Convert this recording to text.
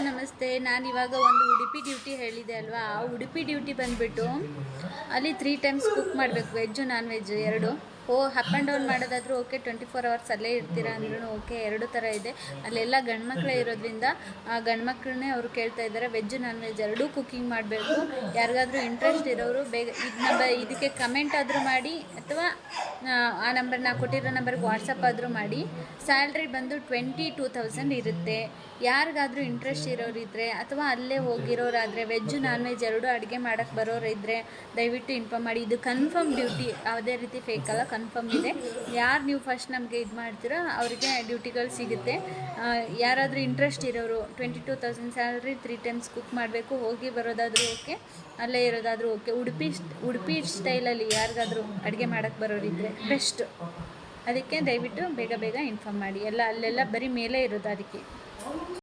ನಮಸ್ತೆ. ನಾನು ಇವಾಗ ಒಂದು ಉಡುಪಿ ಡ್ಯೂಟಿ ಹೇಳಿದೆ ಅಲ್ವಾ, ಆ ಉಡುಪಿ ಡ್ಯೂಟಿ ಬಂದುಬಿಟ್ಟು ಅಲ್ಲಿ 3 ಟೈಮ್ಸ್ ಕುಕ್ ಮಾಡಬೇಕು, ವೆಜ್ಜು ನಾನ್ ವೆಜ್ ಎರಡು. ಅಪ್ ಆ್ಯಂಡ್ ಡೌನ್ ಮಾಡೋದಾದರೂ ಓಕೆ, 24 ಅವರ್ಸ್ ಅಲ್ಲೇ ಇರ್ತೀರಾ ಅಂದ್ರೂ ಓಕೆ, ಎರಡು ಥರ ಇದೆ. ಅಲ್ಲೆಲ್ಲ ಗಂಡು ಮಕ್ಕಳೇ ಇರೋದ್ರಿಂದ ಆ ಗಂಡು ಮಕ್ಕಳನ್ನೇ ಅವರು ಕೇಳ್ತಾ ಇದ್ದಾರೆ, ವೆಜ್ ನಾನ್ ವೆಜ್ ಎರಡೂ ಕುಕ್ಕಿಂಗ್ ಮಾಡಬೇಕು. ಯಾರಿಗಾದರೂ ಇಂಟ್ರೆಸ್ಟ್ ಇರೋರು ಬೇಗ ಇದಕ್ಕೆ ಕಮೆಂಟ್ ಆದರೂ ಮಾಡಿ, ಅಥವಾ ಆ ನಂಬರ್ ನಾ ಕೊಟ್ಟಿರೋ ನಂಬರ್ಗೆ ವಾಟ್ಸಪ್ ಆದರೂ ಮಾಡಿ. ಸ್ಯಾಲ್ರಿ ಬಂದು 22,000 ಇರುತ್ತೆ. ಯಾರಿಗಾದರೂ ಇಂಟ್ರೆಸ್ಟ್ ಇರೋರಿದ್ದರೆ ಅಥವಾ ಅಲ್ಲೇ ಹೋಗಿರೋರಾದರೆ, ವೆಜ್ಜು ನಾನ್ ವೆಜ್ ಎರಡೂ ಅಡುಗೆ ಮಾಡೋಕ್ಕೆ ಬರೋರಿದ್ದರೆ ದಯವಿಟ್ಟು ಇನ್ಫಾರ್ಮ್ ಮಾಡಿ. ಇದು ಕನ್ಫರ್ಮ್ ಡ್ಯೂಟಿ, ಯಾವುದೇ ರೀತಿ ಫೇಕ್ ಅಲ್ಲ, ಕನ್ಫರ್ಮ್ ಇದೆ. ಯಾರು ನೀವು ಫಸ್ಟ್ ನಮಗೆ ಇದು ಮಾಡ್ತೀರೋ ಅವರಿಗೆ ಡ್ಯೂಟಿಗಳು ಸಿಗುತ್ತೆ. ಯಾರಾದರೂ ಇಂಟ್ರೆಸ್ಟ್ ಇರೋರು 22,000 ಸ್ಯಾಲ್ರಿ, 3 ಟೈಮ್ಸ್ ಕುಕ್ ಮಾಡಬೇಕು, ಹೋಗಿ ಬರೋದಾದರೂ ಓಕೆ, ಅಲ್ಲೇ ಇರೋದಾದರೂ ಓಕೆ. ಉಡುಪಿ ಸ್ಟೈಲಲ್ಲಿ ಯಾರಿಗಾದರೂ ಅಡುಗೆ ಮಾಡೋಕ್ಕೆ ಬರೋರಿದ್ದರೆ ಬೆಸ್ಟ್. ಅದಕ್ಕೆ ದಯವಿಟ್ಟು ಬೇಗ ಇನ್ಫಾರ್ಮ್ ಮಾಡಿ. ಅಲ್ಲೆಲ್ಲ ಬರೀ ಮೇಲೆ ಇರೋದು ಅದಕ್ಕೆ.